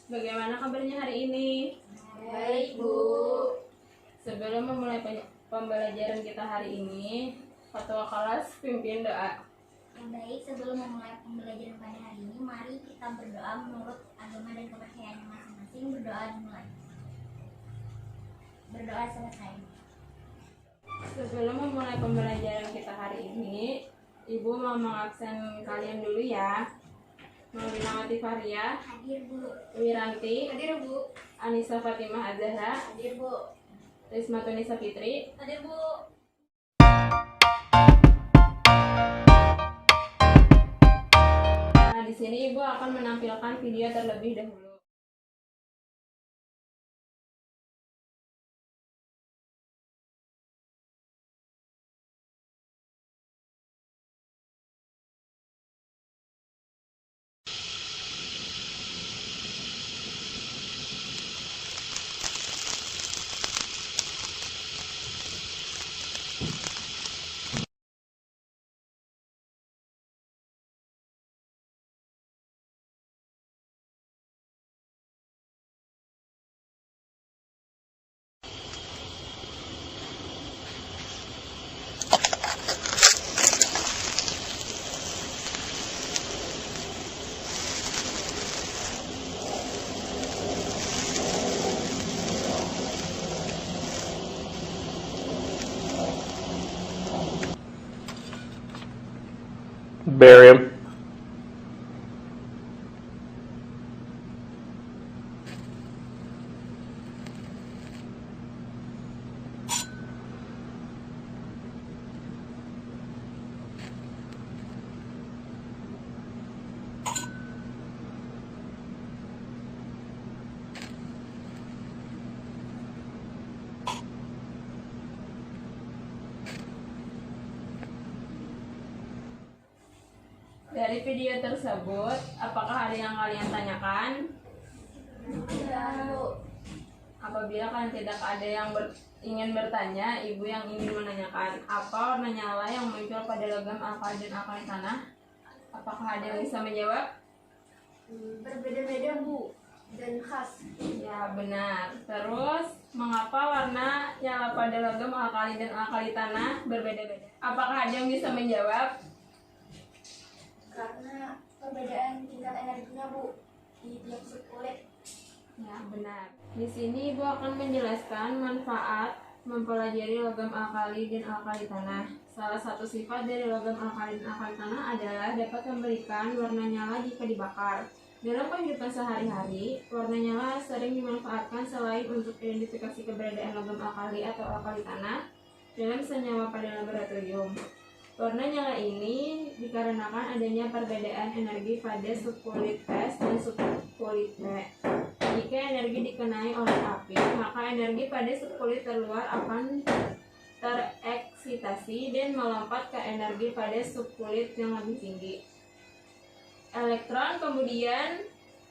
Bagaimana kabarnya hari ini? Baik, Bu. Sebelum memulai pembelajaran kita hari ini, ketua kelas pimpin doa. Baik, sebelum memulai pembelajaran pada hari ini, mari kita berdoa menurut agama dan kepercayaannya masing-masing. Berdoa dimulai. Berdoa selesai. Sebelum memulai pembelajaran kita hari ini, Ibu mau mengabsen kalian dulu ya. Maulina Faria, Hadir, Bu. Wiranti, Hadir, Bu. Anissa Fatimah Azhara, Hadir, Bu. Risma Tunisa Fitri. Hadir, Bu. Nah, di sini Ibu akan menampilkan video terlebih dahulu. Barium. Dari video tersebut, apakah ada yang kalian tanyakan? Apabila kalian tidak ada yang ingin bertanya, Ibu yang ingin menanyakan, apa warna nyala yang muncul pada logam alkali dan alkali tanah? Apakah ada yang bisa menjawab? Berbeda-beda, Bu, dan khas. Ya, benar. Terus, mengapa warna nyala pada logam alkali dan alkali tanah berbeda-beda? Apakah ada yang bisa menjawab? Karena perbedaan tingkat energinya, Bu, di tiap subkulit. Ya, benar. Di sini Ibu akan menjelaskan manfaat mempelajari logam alkali dan alkali tanah. Salah satu sifat dari logam alkali dan alkali tanah adalah dapat memberikan warna nyala jika dibakar. Dalam kehidupan sehari-hari, warna nyala sering dimanfaatkan selain untuk identifikasi keberadaan logam alkali atau alkali tanah dalam senyawa pada laboratorium. Warna nyala ini dikarenakan adanya perbedaan energi pada subkulit S dan subkulit P. Jika energi dikenai oleh api, maka energi pada subkulit terluar akan tereksitasi dan melompat ke energi pada subkulit yang lebih tinggi. Elektron kemudian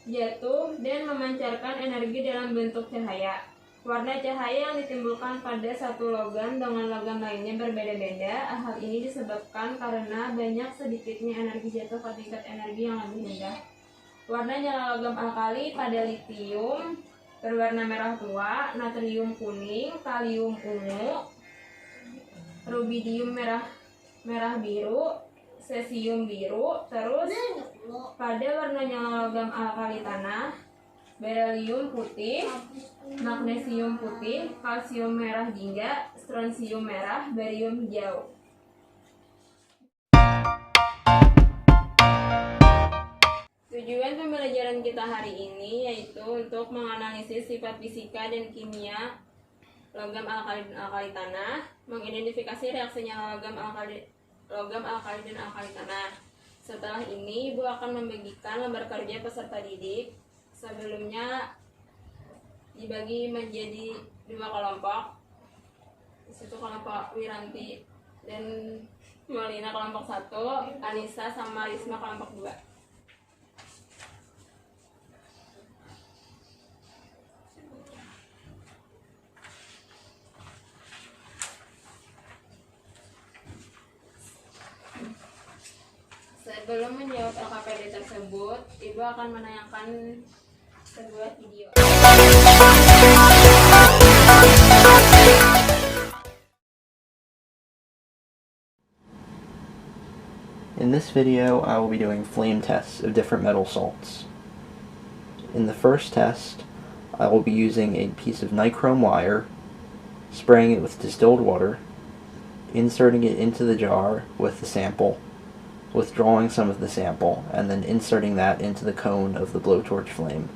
jatuh dan memancarkan energi dalam bentuk cahaya. Warna cahaya yang ditimbulkan pada satu logam dengan logam lainnya berbeda-beda. Hal ini disebabkan karena banyak sedikitnya energi jatuh ke tingkat energi yang lebih rendah. Warna nyala logam alkali pada litium berwarna merah tua, natrium kuning, kalium ungu, rubidium merah biru, cesium biru. Terus pada warna nyala logam alkali tanah, berelium putih, magnesium putih, kalsium merah jingga, strontium merah, barium hijau. Tujuan pembelajaran kita hari ini yaitu untuk menganalisis sifat fisika dan kimia logam alkali dan alkali tanah, mengidentifikasi reaksi nyala logam alkali dan alkali tanah. Setelah ini, Ibu akan membagikan lembar kerja peserta didik. Sebelumnya dibagi menjadi 2 kelompok. Di situ kelompok Wiranti dan Maulina kelompok 1, Anissa sama Risma kelompok 2. Sebelum menjawab LKPD tersebut, Ibu akan menanyakan sebuah video. In this video, I will be doing flame tests of different metal salts. In the first test, I will be using a piece of nichrome wire, spraying it with distilled water, inserting it into the jar with the sample, withdrawing some of the sample, and then inserting that into the cone of the blowtorch flame.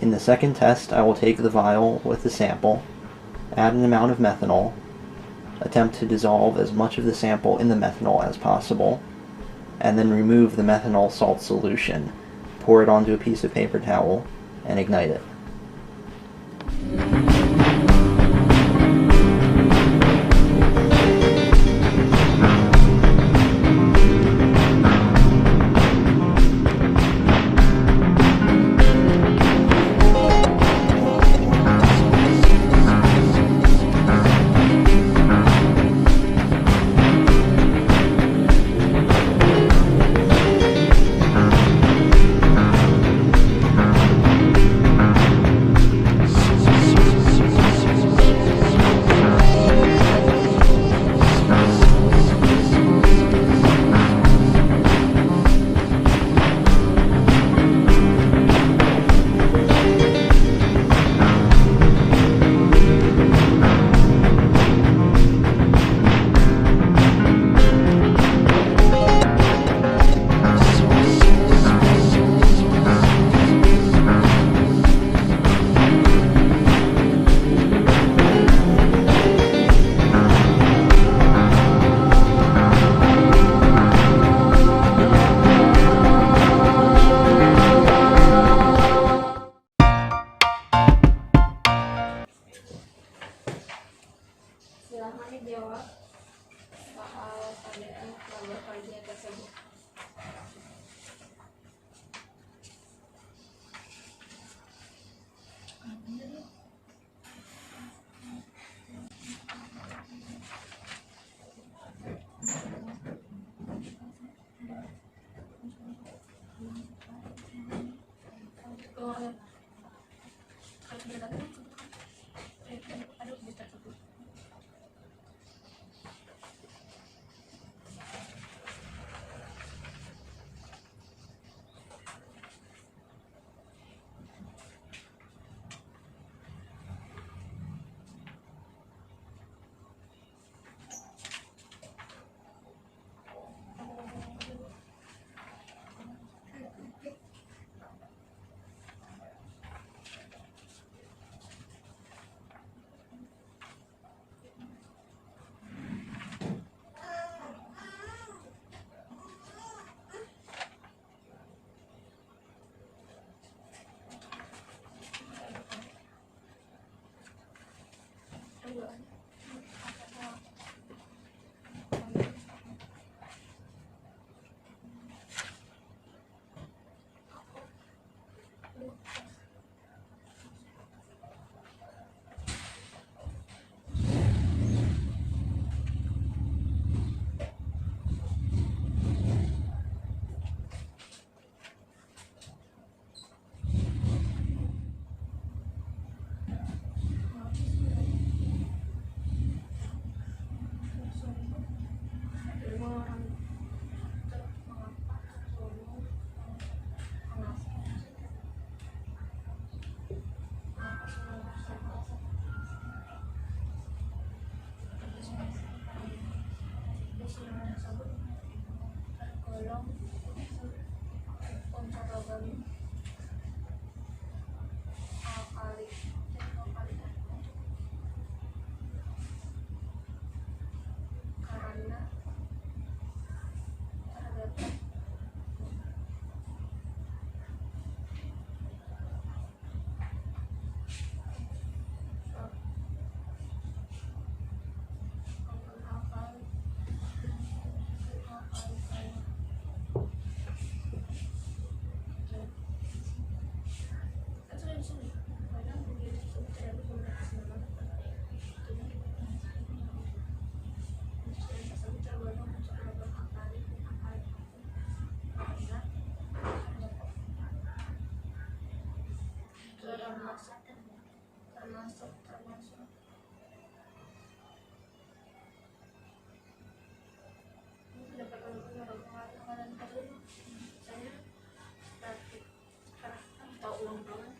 In the second test, I will take the vial with the sample, add an amount of methanol, attempt to dissolve as much of the sample in the methanol as possible, and then remove the methanol salt solution, pour it onto a piece of paper towel, and ignite it. Silahkan dijawab soal keadaan laboratorium tersebut. tergolong unsur logam alkali dan alkali karena terdapat termasuk ini dapat pengeluaran tadi saya praktik atau ulang tahun.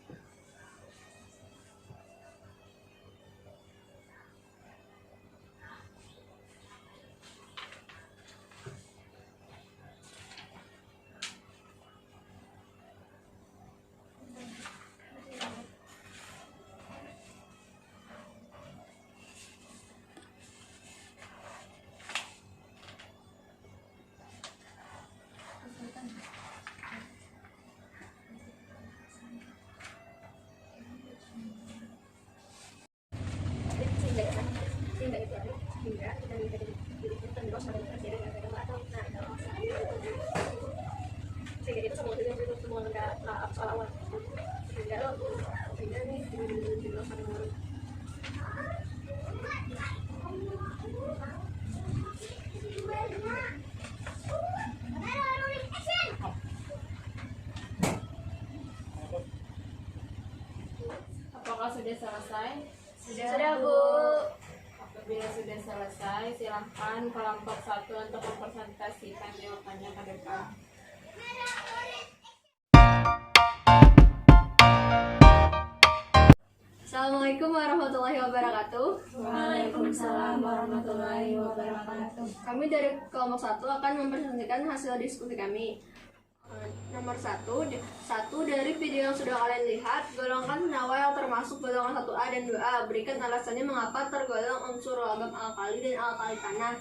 Apakah sudah selesai? Sudah, Bu. Apabila sudah selesai, silahkan kelompok 1 untuk mempresentasikan jawabannya ke depan. Assalamualaikum warahmatullahi wabarakatuh. Waalaikumsalam warahmatullahi wabarakatuh. Kami dari kelompok 1 akan mempresentasikan hasil diskusi kami. Nomor 1 dari video yang sudah kalian lihat, golongkan senyawa yang termasuk golongan 1A dan 2A. Berikan alasannya mengapa tergolong unsur logam alkali dan alkali tanah.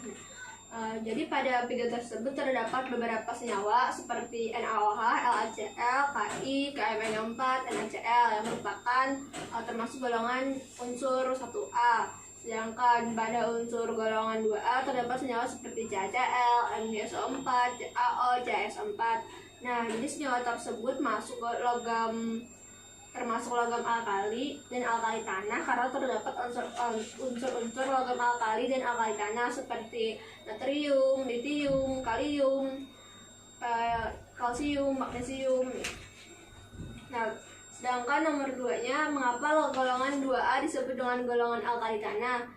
Jadi pada video tersebut terdapat beberapa senyawa seperti NaOH, LaCl, Ki, KMnO4, NaCl yang merupakan termasuk golongan unsur 1A. Sedangkan pada unsur golongan 2A terdapat senyawa seperti CaCl, MgSO4, CaO, CaS4. Nah, jadi senyawa tersebut termasuk logam alkali dan alkali tanah karena terdapat unsur-unsur logam alkali dan alkali tanah seperti natrium, litium, kalium, kalsium, magnesium. Nah, sedangkan nomor 2-nya, mengapa golongan 2A disebut dengan golongan alkali tanah?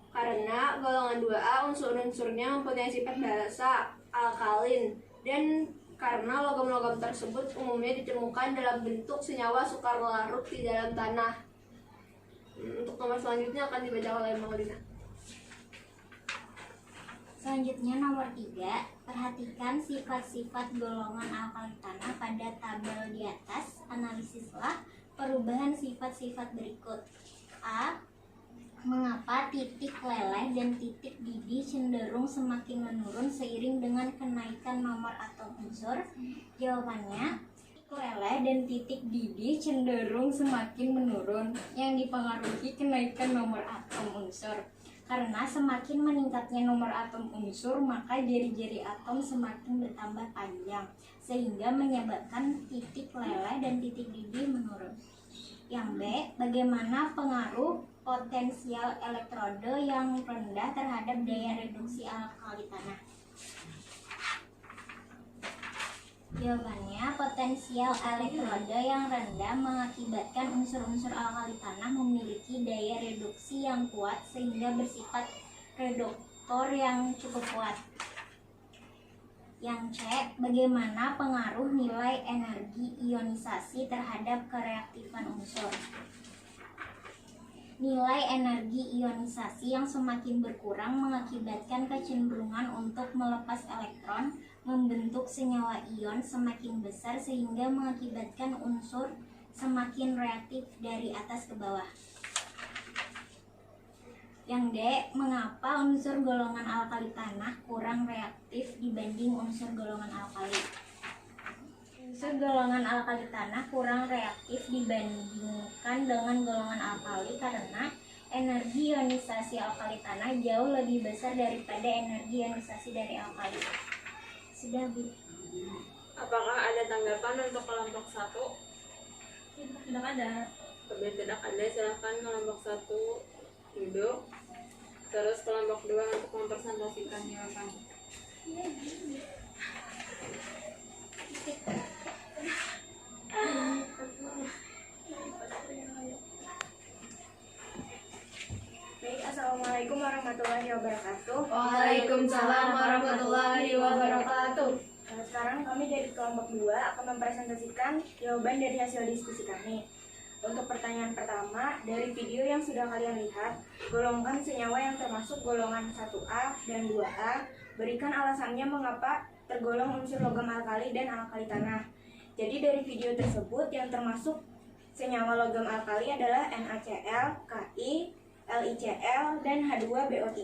Karena golongan 2A unsur-unsurnya mempunyai sifat basa alkalin dan karena logam-logam tersebut umumnya ditemukan dalam bentuk senyawa sukar larut di dalam tanah. Untuk nomor selanjutnya akan dibaca oleh Maulina. Selanjutnya nomor 3, perhatikan sifat-sifat golongan alkali tanah pada tabel di atas. Analisislah perubahan sifat-sifat berikut. A. Mengapa titik leleh dan titik didih cenderung semakin menurun seiring dengan kenaikan nomor atom unsur? Jawabannya, titik leleh dan titik didih cenderung semakin menurun yang dipengaruhi kenaikan nomor atom unsur. Karena semakin meningkatnya nomor atom unsur, maka jari-jari atom semakin bertambah panjang, sehingga menyebabkan titik leleh dan titik didih menurun. Yang B, bagaimana pengaruh potensial elektroda yang rendah terhadap daya reduksi alkali tanah? Jawabannya, potensial elektroda yang rendah mengakibatkan unsur-unsur alkali tanah memiliki daya reduksi yang kuat sehingga bersifat reduktor yang cukup kuat. Yang C, bagaimana pengaruh nilai energi ionisasi terhadap kereaktifan unsur? Nilai energi ionisasi yang semakin berkurang mengakibatkan kecenderungan untuk melepas elektron, membentuk senyawa ion semakin besar sehingga mengakibatkan unsur semakin reaktif dari atas ke bawah. Yang D, mengapa unsur golongan alkali tanah kurang reaktif dibanding unsur golongan alkali? Unsur golongan alkali tanah kurang reaktif dibandingkan dengan golongan alkali karena energi ionisasi alkali tanah jauh lebih besar daripada energi ionisasi dari alkali. Sudah, Bu. Apakah ada tanggapan untuk kelompok 1? Tidak ada. Apabila tidak ada, silahkan kelompok 1 duduk. Terus kelompok 2 untuk mempresentasikan jawaban. Baik, assalamualaikum warahmatullahi wabarakatuh. Waalaikumsalam warahmatullahi wabarakatuh. Sekarang kami dari kelompok 2 akan mempresentasikan jawaban dari hasil diskusi kami. Untuk pertanyaan pertama, dari video yang sudah kalian lihat, golongkan senyawa yang termasuk golongan 1A dan 2A, berikan alasannya mengapa tergolong unsur logam alkali dan alkali tanah. Jadi dari video tersebut yang termasuk senyawa logam alkali adalah NaCl, Ki, LiCl, dan H2BO3.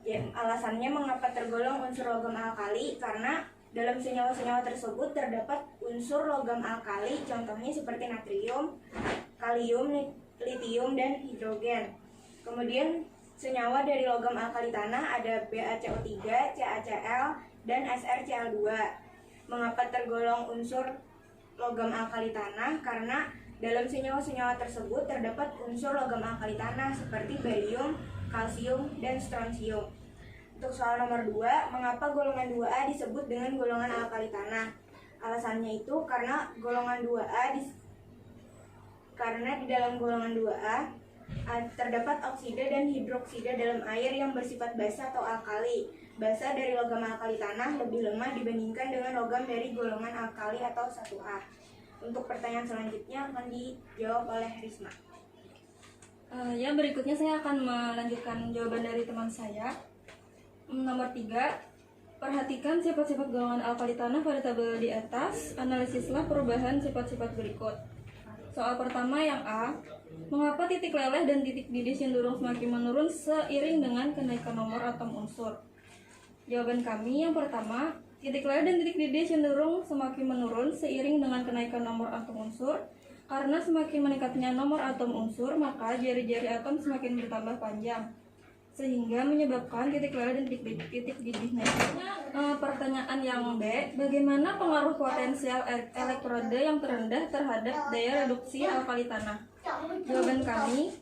Ya, alasannya mengapa tergolong unsur logam alkali karena dalam senyawa-senyawa tersebut terdapat unsur logam alkali, contohnya seperti natrium, kalium, litium, dan hidrogen. Kemudian senyawa dari logam alkali tanah ada BaCO3, CaCl, dan SrCl2. Mengapa tergolong unsur logam alkali tanah? Karena dalam senyawa-senyawa tersebut terdapat unsur logam alkali tanah seperti barium, kalsium, dan strontium. Untuk soal nomor 2, mengapa golongan 2A disebut dengan golongan alkali tanah? Alasannya itu karena golongan 2A karena di dalam golongan 2A terdapat oksida dan hidroksida dalam air yang bersifat basa atau alkali. Basa dari logam alkali tanah lebih lemah dibandingkan dengan logam dari golongan alkali atau 1A. Untuk pertanyaan selanjutnya akan dijawab oleh Risma. Ya, berikutnya saya akan melanjutkan jawaban dari teman saya. Nomor 3, perhatikan sifat-sifat golongan alkali tanah pada tabel di atas. Analisislah perubahan sifat-sifat berikut. Soal pertama yang A, mengapa titik leleh dan titik didih cenderung semakin menurun seiring dengan kenaikan nomor atom unsur? Jawaban kami yang pertama, titik leleh dan titik didih cenderung semakin menurun seiring dengan kenaikan nomor atom unsur. Karena semakin meningkatnya nomor atom unsur, maka jari-jari atom semakin bertambah panjang, sehingga menyebabkan titik leleh dan titik didih naik. Pertanyaan yang B, bagaimana pengaruh potensial elektroda yang terendah terhadap daya reduksi alkali tanah? Jawaban kami,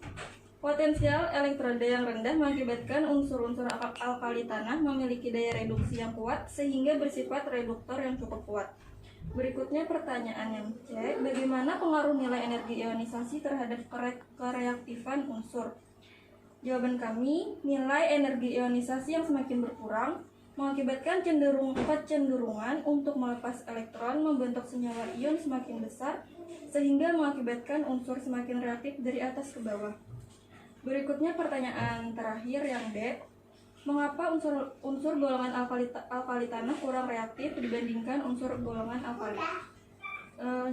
potensial elektroda yang rendah mengakibatkan unsur-unsur alkali tanah memiliki daya reduksi yang kuat sehingga bersifat reduktor yang cukup kuat. Berikutnya pertanyaan yang C, bagaimana pengaruh nilai energi ionisasi terhadap kereaktifan unsur? Jawaban kami, nilai energi ionisasi yang semakin berkurang mengakibatkan kecenderungan untuk melepas elektron membentuk senyawa ion semakin besar sehingga mengakibatkan unsur semakin reaktif dari atas ke bawah. Berikutnya pertanyaan terakhir yang D, mengapa unsur golongan alkali tanah kurang reaktif dibandingkan unsur golongan alkali?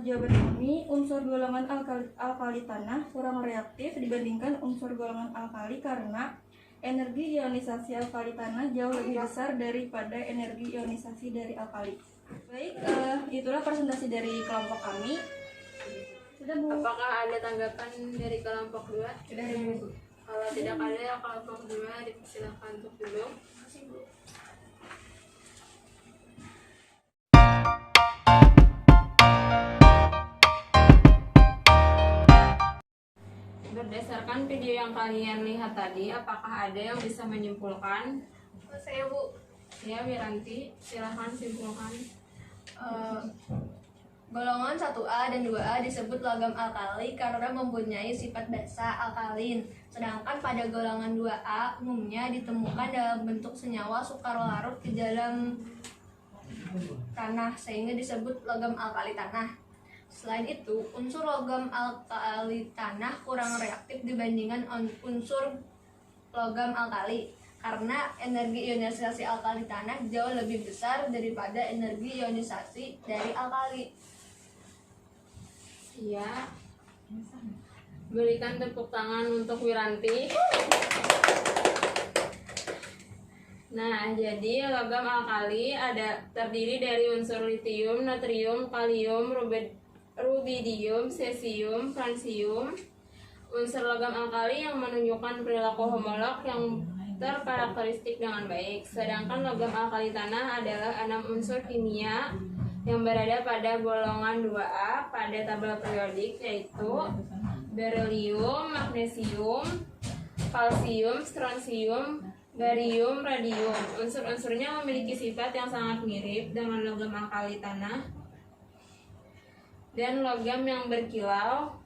Jawaban kami, unsur golongan alkali tanah kurang reaktif dibandingkan unsur golongan alkali karena energi ionisasi alkali tanah jauh lebih besar daripada energi ionisasi dari alkali. Baik, itulah presentasi dari kelompok kami. Sudah, Bu. Apakah ada tanggapan dari kelompok 2? Sudah, Bu. Kalau tidak ada, kelompok 2 dipersilakan untuk duduk. Berdasarkan video yang kalian lihat tadi, apakah ada yang bisa menyimpulkan? Saya, Bu. Ya, Wiranti, silahkan simpulkan. Golongan 1A dan 2A disebut logam alkali karena mempunyai sifat basa alkalin. Sedangkan pada golongan 2A umumnya ditemukan dalam bentuk senyawa sukar larut di dalam tanah sehingga disebut logam alkali tanah. Selain itu, unsur logam alkali tanah kurang reaktif dibandingkan unsur logam alkali karena energi ionisasi alkali tanah jauh lebih besar daripada energi ionisasi dari alkali. Iya. Berikan tepuk tangan untuk Wiranti. Nah, jadi logam alkali terdiri dari unsur litium, natrium, kalium, rubidium, cesium, fransium. Unsur logam alkali yang menunjukkan perilaku homolog yang terkarakteristik dengan baik. Sedangkan logam alkali tanah adalah 6 unsur kimia yang berada pada golongan 2A pada tabel periodik, yaitu berilium, magnesium, kalsium, strontium, barium, radium. Unsur-unsurnya memiliki sifat yang sangat mirip dengan logam alkali tanah dan logam yang berkilau,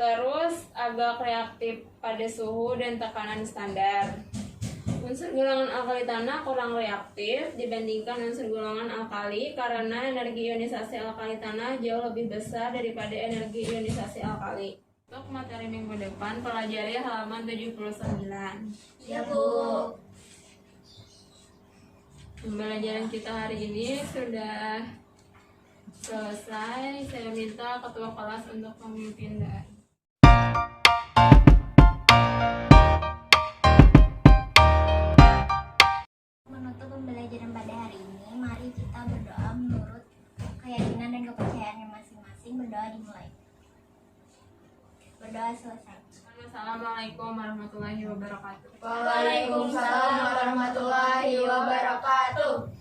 terus agak reaktif pada suhu dan tekanan standar. Unsur golongan alkali tanah kurang reaktif dibandingkan unsur golongan alkali karena energi ionisasi alkali tanah jauh lebih besar daripada energi ionisasi alkali. Untuk materi minggu depan, pelajari halaman 79. Ya, Bu. Pembelajaran kita hari ini sudah selesai. Saya minta ketua kelas untuk memimpin dan Menutup pembelajaran pada hari ini, mari kita berdoa menurut keyakinan dan kepercayaannya masing-masing. Berdoa dimulai. Berdoa selesai. Assalamualaikum warahmatullahi wabarakatuh. Waalaikumsalam warahmatullahi wabarakatuh.